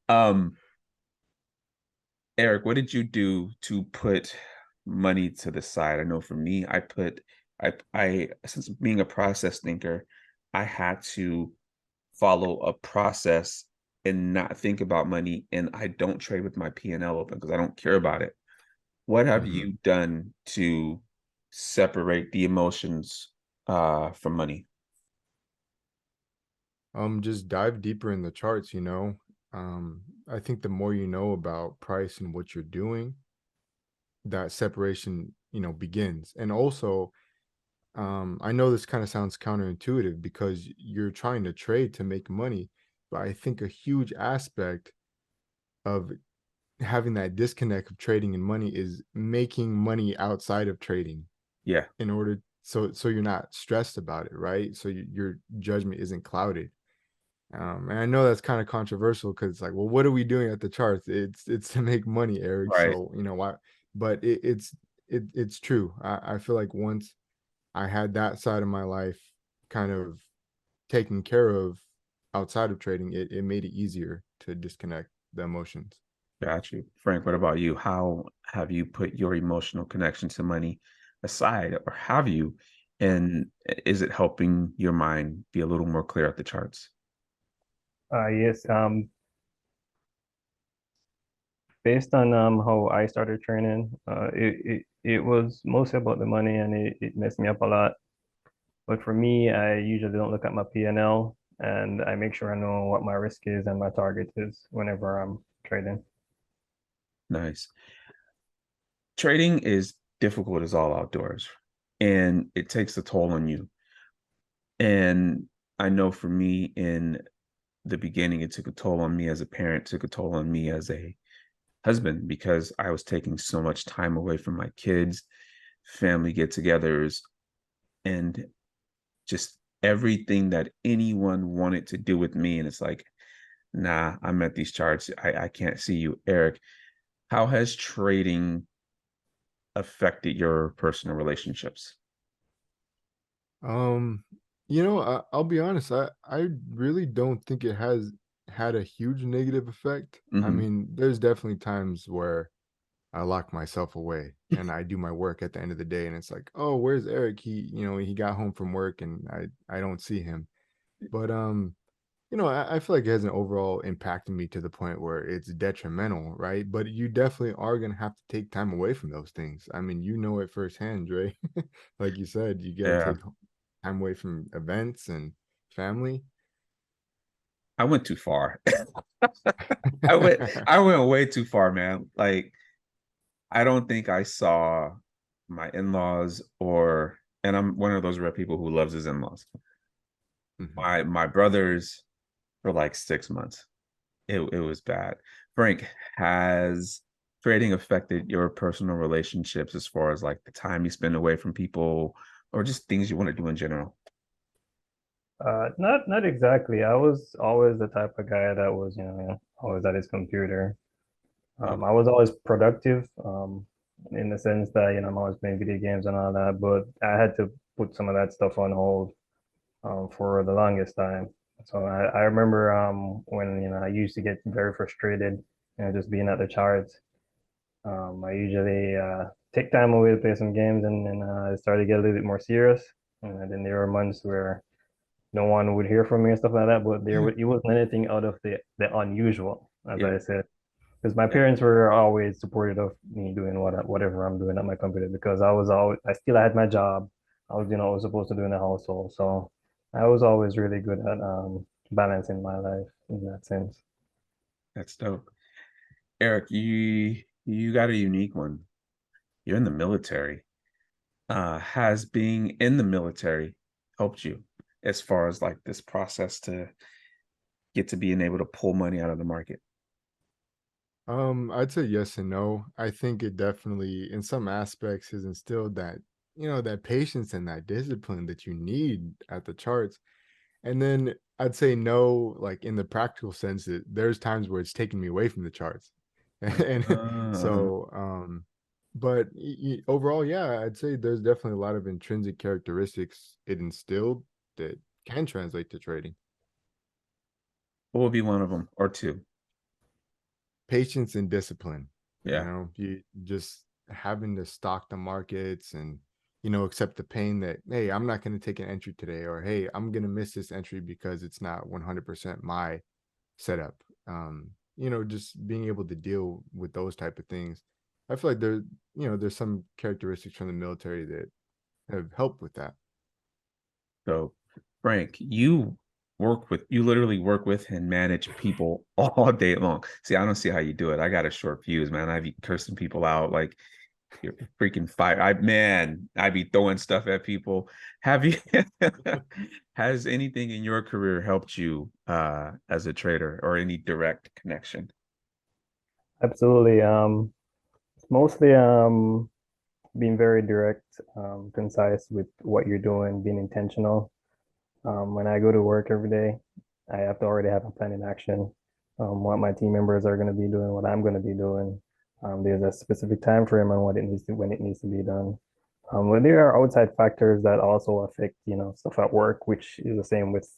Um, Eric, what did you do to put money to the side? I know for me, I since being a process thinker, I had to follow a process and not think about money. And I don't trade with my P&L open because I don't care about it. What have Hmm. you done to separate the emotions from money? Just dive deeper in the charts, you know. I think the more you know about price and what you're doing, that separation, begins. And also, I know this kind of sounds counterintuitive because you're trying to trade to make money, but I think a huge aspect of having that disconnect of trading and money is making money outside of trading Yeah, in order so you're not stressed about it, right? So your judgment isn't clouded. And I know that's kind of controversial because it's like, well, what are we doing at the charts? It's to make money, Eric. right. So why? But it's true. I feel like once I had that side of my life kind of taken care of outside of trading, it made it easier to disconnect the emotions. Got you. Frank, what about you? How have you put your emotional connection to money aside, or have you? And is it helping your mind be a little more clear at the charts? Yes, based on how I started training, it was mostly about the money and it messed me up a lot. But for me, I usually don't look at my P&L and I make sure I know what my risk is and my target is whenever I'm trading. Nice. Trading is difficult as all outdoors, and it takes a toll on you. And I know for me in the beginning, it took a toll on me as a parent, took a toll on me as a husband because I was taking so much time away from my kids, family get-togethers, and just everything that anyone wanted to do with me. And it's like, nah, I'm at these charts. I can't see you. Eric, how has trading affected your personal relationships? Um, I'll be honest, I really don't think it has had a huge negative effect. I Hmm. mean, there's definitely times where I lock myself away and I do my work at the end of the day and it's like, "Oh, where's Eric? He got home from work and I don't see him." But I feel like it hasn't overall impacted me to the point where it's detrimental, right? But you definitely are gonna have to take time away from those things. I mean, you know it firsthand, Dre. Like you said, you gotta Yeah, take time away from events and family. I went too far. I went way too far, man. Like I don't think I saw my in-laws or and I'm one of those rare people who loves his in-laws. Mhm. My brothers for like 6 months. It was bad. Frank, has trading affected your personal relationships as far as like the time you spend away from people or just things you want to do in general? Not exactly. I was always the type of guy that was, always at his computer. Okay. I was always productive, in the sense that, I'm always playing video games and all that, but I had to put some of that stuff on hold, for the longest time. So I remember, when, I used to get very frustrated, just being at the charts. I usually, take time away to play some games and I started to get a little bit more serious. And then there were months where no one would hear from me and stuff like that, but it wasn't anything out of the unusual, as Yeah. I said. Because my Yeah. parents were always supportive of me doing whatever I'm doing at my computer because I still had my job. I was doing what I was supposed to do in the household. So I was always really good at balancing my life in that sense. That's dope. Eric, you got a unique one. You're in the military. Has being in the military helped you as far as like this process to get to being able to pull money out of the market? I'd say yes and no. I think it definitely, in some aspects, has instilled that patience and that discipline that you need at the charts. And then I'd say no, like in the practical sense, that there's times where it's taken me away from the charts. And Uh, so, but overall, yeah, I'd say there's definitely a lot of intrinsic characteristics it instilled that can translate to trading. what would be one of them or two? patience and discipline. You Yeah. know, you just having to stock the markets and, accept the pain that, hey, I'm not going to take an entry today, or hey, I'm going to miss this entry because it's not 100% my setup. Just being able to deal with those type of things. I feel like there's some characteristics from the military that have helped with that. So, Frank, you literally work with and manage people all day long. See, I don't see how you do it. I got a short fuse, man. I be cursing people out like you're freaking fire. I be throwing stuff at people. Have you has anything in your career helped you as a trader, or any direct connection? Absolutely. It's mostly being very direct, concise with what you're doing, being intentional. When I go to work every day, I have to already have a plan in action, what my team members are going to be doing, what I'm going to be doing. There's a specific time frame on when it needs to be done. But there are outside factors that also affect, stuff at work, which is the same with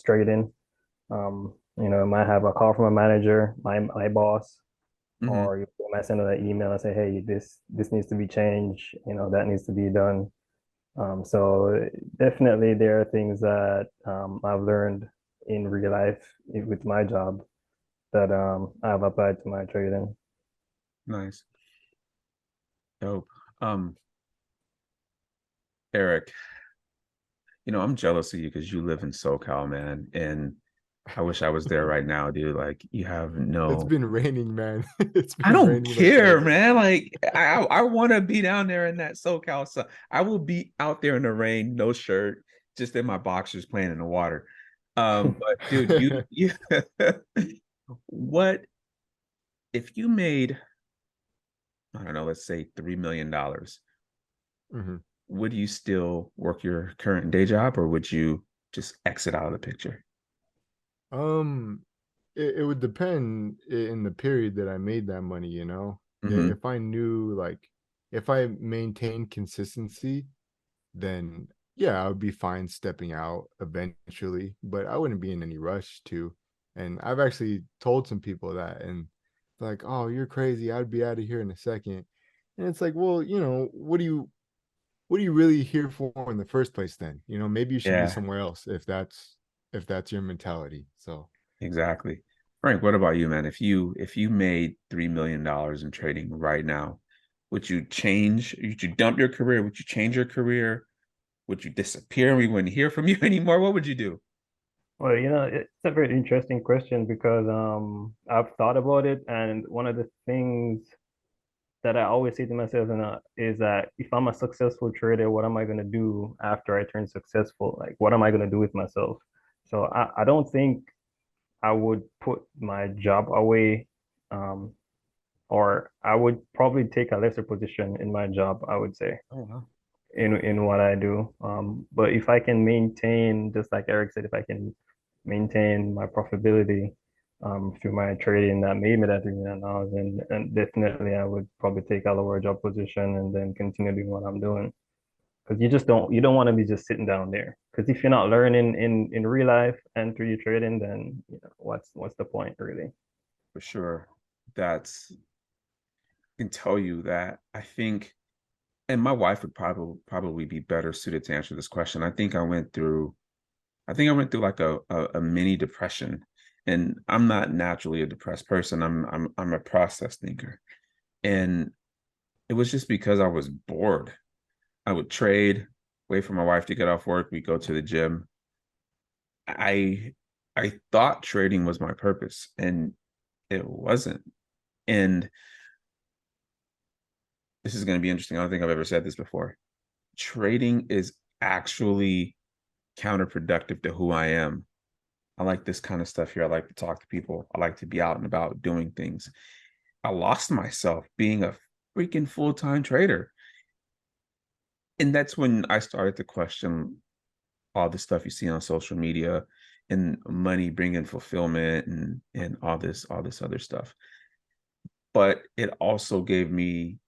trading. I might have a call from a manager, my boss, Hmm. or you might send an email and say, hey, this needs to be changed, that needs to be done. So definitely there are things that I've learned in real life with my job that I've applied to my trading. Nice. Dope. Um, Eric, I'm jealous of you because you live in SoCal, man. And I wish I was there right now, dude. Like, you have It's no, been raining, man. It's I been don't raining like care, crazy. man. Like, I want to be down there in that SoCal sun. I will be out there in the rain, no shirt, just in my boxers playing in the water. But dude, you what if you made, I don't know, let's say $3 million, Mhm. would you still work your current day job, or would you just exit out of the picture? Um, it would depend in the period that I made that money, Hmm. If I knew, like, if I maintained consistency, then yeah, I would be fine stepping out eventually, but I wouldn't be in any rush to. And I've actually told some people that, and they're like, "Oh, you're crazy. I'd be out of here in a second." And it's like, well, what are you really here for in the first place then? Maybe you should be Yeah, somewhere else if that's your mentality. So, exactly. Frank, what about you, man? If you made $3 million in trading right now, would you change? Would you dump your career? Would you change your career? Would you disappear and we wouldn't hear from you anymore? What would you do? Well, it's a very interesting question because I've thought about it, and one of the things that I always say to myself is that if I'm a successful trader, what am I going to do after I turn successful? Like, what am I going to do with myself? So I don't think I would put my job away, um, or I would probably take a lesser position in my job, I would say, Oh, wow. in what I do. But if I can maintain, just like Eric said, if I can maintain my profitability through my trading that made me that $3 million, and definitely I would probably take a lower job position and then continue doing what I'm doing. Because you don't want to be just sitting down there. Because if you're not learning in real life and through your trading, then what's the point really? For sure. That's I can tell you that I think, and my wife would probably be better suited to answer this question. I think I went through like a mini depression, and I'm not naturally a depressed person. I'm a process thinker, and it was just because I was bored. I would trade, wait for my wife to get off work. We go to the gym. I I thought trading was my purpose, and it wasn't. And this is going to be interesting. I don't think I've ever said this before. Trading is actually counterproductive to who I am. I like this kind of stuff here. I like to talk to people. I like to be out and about doing things. I lost myself being a freaking full-time trader. And that's when I started to question all the stuff you see on social media and money bringing fulfillment and all this other stuff. But it also gave me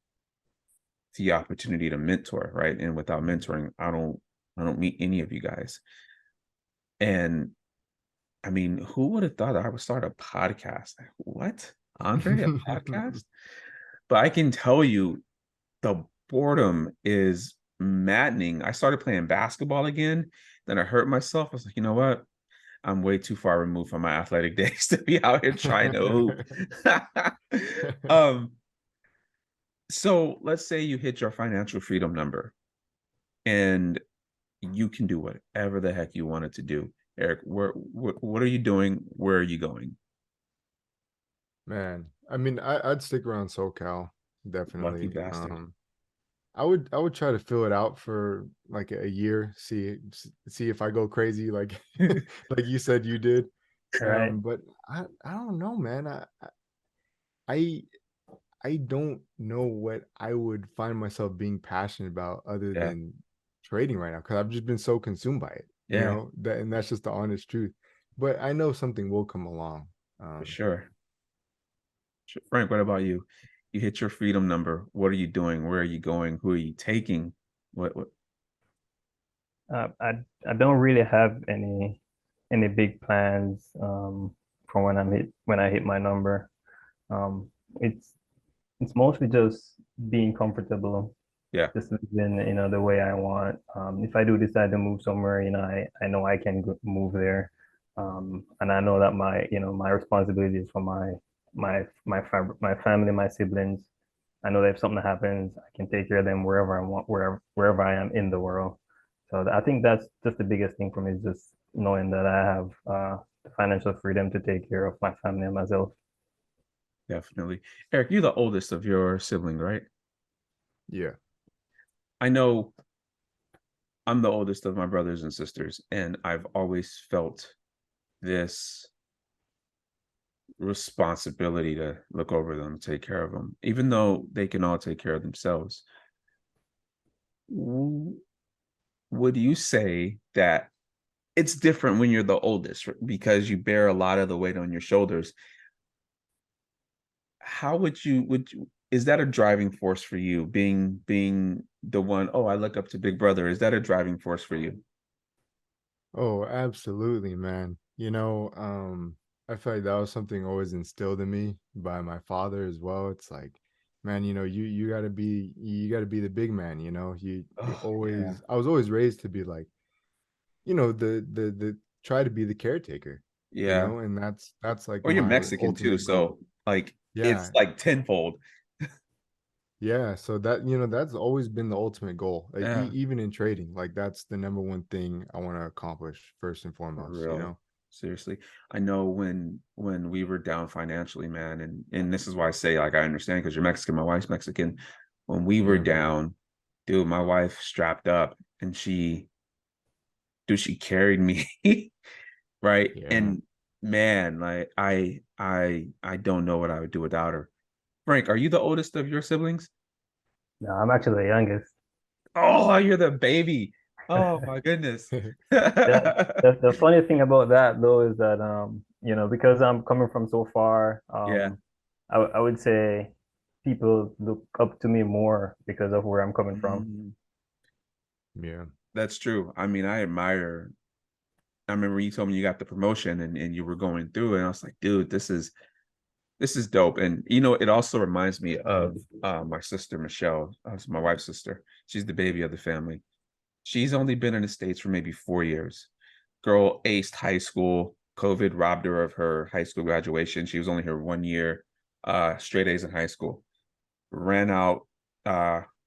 the opportunity to mentor, right? And without mentoring, I don't meet any of you guys. And I mean, who would have thought that I would start a podcast? Like, what? Andre, a podcast? But I can tell you the boredom is maddening. I started playing basketball again, then I hurt myself. I was like, you know what? I'm way too far removed from my athletic days to be out here trying to hoop. um, so let's say you hit your financial freedom number and you can do whatever the heck you wanted to do. Eric, what are you doing? Where are you going? Man, I mean, I'd stick around SoCal, Lucky definitely. bastard. I would try to fill it out for like a year, see if I go crazy like like you said you did. Right. But I don't know, man. I I don't know what I would find myself being passionate about other Yeah, than trading right now because I've just been so consumed by it, yeah, that and that's just the honest truth. But I know something will come along. for sure. Frank, what about you? You hit your freedom number. What are you doing? Where are you going? Who are you taking? What I don't really have any big plans for when I hit my number. Um, it's it's mostly just being comfortable, yeah, just living, the way I want. If I do decide to move somewhere, I know I can move there. And I know that my responsibility is for my family, my siblings. I know that if something happens, I can take care of them wherever I want, wherever I am in the world. So I think that's just the biggest thing for me is just knowing that I have the financial freedom to take care of my family and myself. definitely. Eric, you're the oldest of your siblings, right? Yeah. I know I'm the oldest of my brothers and sisters, and I've always felt this responsibility to look over them, take care of them, even though they can all take care of themselves. Would you say that it's different when you're the oldest because you bear a lot of the weight on your shoulders? How would you is that a driving force for you being the one, oh, I look up to big brother? Is that a driving force for you? Oh, absolutely, man. I feel like that was something always instilled in me by my father as well. It's like, man, you gotta be the big man, you Oh, yeah. always I was always raised to be like, the try to be the caretaker, Yeah. and that's like Or you're my Mexican too, ultimate goal. so like it's Yeah, like tenfold. yeah. So that's always been the ultimate goal. Like Yeah, even in trading, like that's the number one thing I want to accomplish first and for foremost, real. Seriously. I know when we were down financially, man, and this is why I say, like, I understand because you're Mexican, my wife's Mexican. When we were Yeah, man. down, dude, my wife strapped up and she carried me, right? Yeah. And man, like I don't know what I would do without her. Frank, are you the oldest of your siblings? No, I'm actually the youngest. Oh, you're the baby. Oh my goodness. The funny thing about that though is that because I'm coming from so far, Yeah. I would say people look up to me more because of where I'm coming from. Mhm. Yeah. That's true. I mean, I remember you told me you got the promotion and you were going through it, and I was like, dude, this is dope. And it also reminds me of my sister Michelle, my wife's sister. She's the baby of the family. She's only been in the States for maybe 4 years. Girl aced high school. COVID robbed her of her high school graduation. She was only here 1 year, straight A's in high school. Ran out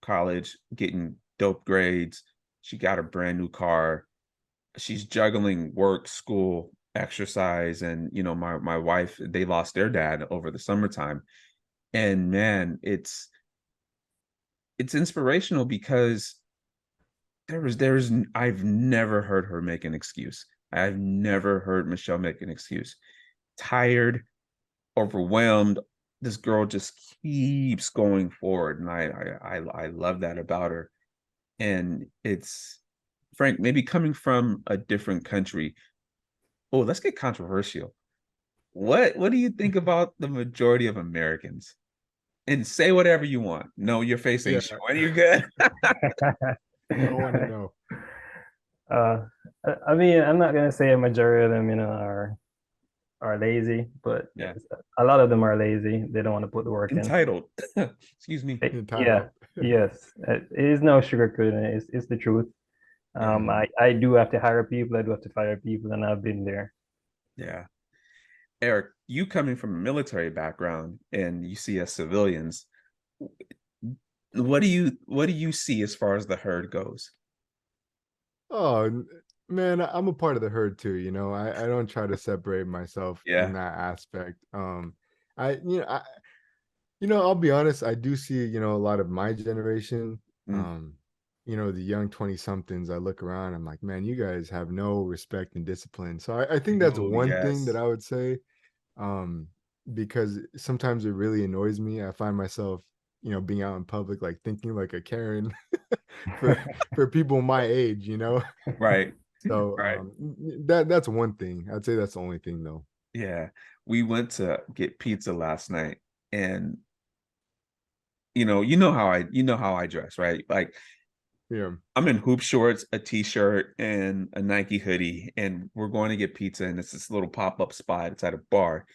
college, getting dope grades. She got a brand new car. She's juggling work, school, exercise, and my wife, they lost their dad over the summertime. And man, it's inspirational because there's I've never heard her make an excuse. I've never heard Michelle make an excuse. Tired, overwhelmed, this girl just keeps going forward, and I love that about her. And it's Frank, maybe coming from a different country. Oh, let's get controversial. What do you think about the majority of Americans? And say whatever you want. No, your face Yeah. ain't showing. You're good. I want to know. I mean, I'm not gonna say a majority of them, are. are lazy, but Yeah. a lot of them are lazy. They don't want to put the work in. Entitled. Excuse me. Yeah, Entitled. yes. It is no sugarcoating it. It's the truth. Yeah. I do have to hire people. I do have to fire people, and I've been there. Yeah. Eric, you coming from a military background and you see us civilians, what do you see as far as the herd goes? Oh, man, I'm a part of the herd too, you know. I don't try to separate myself in Yeah. that aspect. I you know, I I'll be honest, I do see, a lot of my generation, Mm. the young 20 somethings. I look around, I'm like, man, you guys have no respect and discipline. So I think that's Oh, one thing that yes. I would say. Um, because sometimes it really annoys me. I find myself, being out in public, like thinking like a Karen for people my age, you know. Right. So Right. that's one thing. I'd say that's the only thing though. Yeah. We went to get pizza last night, and you know how I dress, right? Like, Yeah. I'm in hoop shorts, a t-shirt, and a Nike hoodie, and we're going to get pizza, and it's this little pop-up spot. It's at a bar,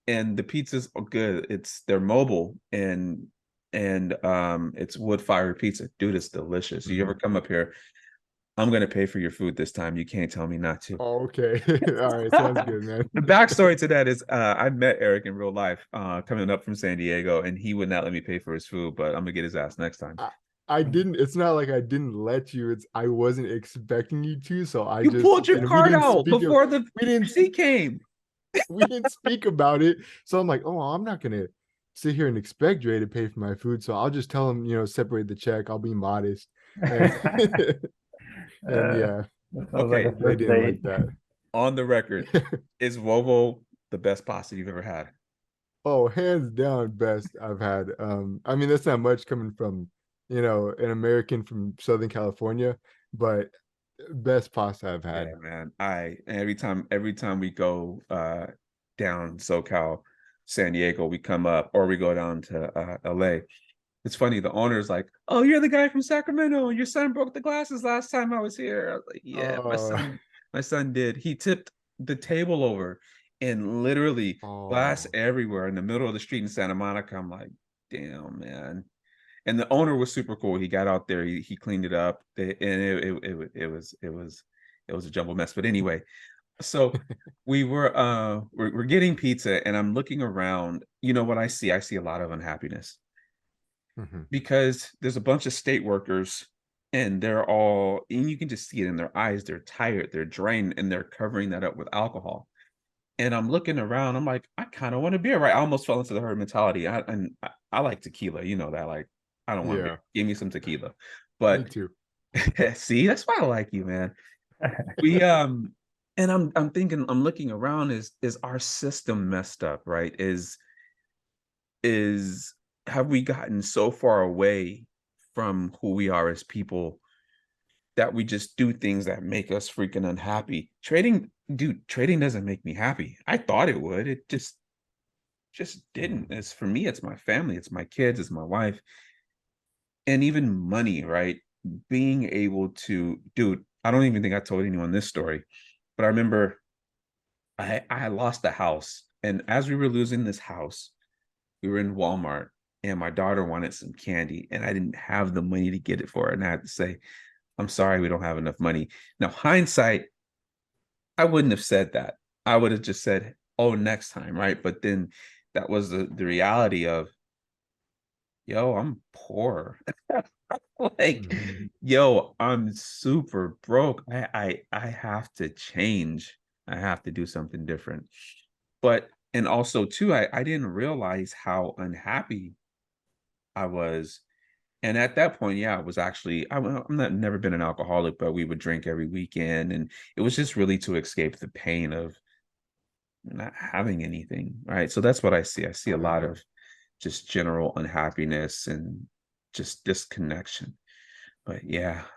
and the pizzas are good. They're mobile, and it's wood-fired pizza. Dude, it's delicious. You ever Mhm. come up here, I'm gonna pay for your food this time. You can't tell me not to. Oh, okay. All right, sounds good, man. The backstory to that is I met Eric in real life coming up from San Diego, and he would not let me pay for his food, but I'm gonna get his ass next time. I, I didn't. It's not like I didn't let you. It's I wasn't expecting you to, so I You just, pulled your we card didn't out speak of before the we didn't he came. we didn't speak about it. So I'm like, oh, I'm not gonna sit here and expect Dre to pay for my food. So I'll just tell him, separate the check. I'll be modest, and and Uh, yeah, that sounds like Okay, a they first didn't date. like that. on the record, is Vovo the best pasta you've ever had? Oh, hands down, best I've had. I mean, that's not much coming from, an American from Southern California, but best pasta I've had. Yeah, man. Every time we go down SoCal, San Diego, we come up or we go down to LA. It's funny, the owner's like, "Oh, you're the guy from Sacramento. Your son broke the glasses last time I was here." I was like, "Yeah, my Oh, son, my son did. He tipped the table over and literally glass oh, everywhere in the middle of the street in Santa Monica." I'm like, "Damn, man." And the owner was super cool. He got out there, he cleaned it up, and it was a jumble mess. But anyway, so we're getting pizza, and I'm looking around. You know what I see? I see a lot of unhappiness mhm, because there's a bunch of state workers, and and you can just see it in their eyes. They're tired, they're drained, and they're covering that up with alcohol. And I'm looking around, I'm like, I kind of want a beer, right? I almost fell into the herd mentality. I like tequila, you know that. Like, I don't want beer. yeah, Give me some tequila. me But too. see, that's why I like you, man. We and I'm thinking, I'm looking around, is our system messed up, right? Is have we gotten so far away from who we are as people that we just do things that make us freaking unhappy? Trading doesn't make me happy. I thought it would. It just didn't. It's for me, it's my family, it's my kids, it's my wife, and even money, right? Being able to, dude, I don't even think I told anyone this story, but I remember I had lost the house. And as we were losing this house, we were in Walmart, and my daughter wanted some candy, and I didn't have the money to get it for her. And I had to say, I'm sorry, we don't have enough money. Now, hindsight, I wouldn't have said that. I would have just said, oh, next time, right? But then that was the reality of, yo, I'm poor. Like, Mhm. yo, I'm super broke. I have to change. I have to do something different. But and also too, I didn't realize how unhappy I was. And at that point, yeah, I was actually I'm not never been an alcoholic, but we would drink every weekend, and it was just really to escape the pain of not having anything, right? So that's what I see. I see a lot of just general unhappiness and just disconnection. But yeah,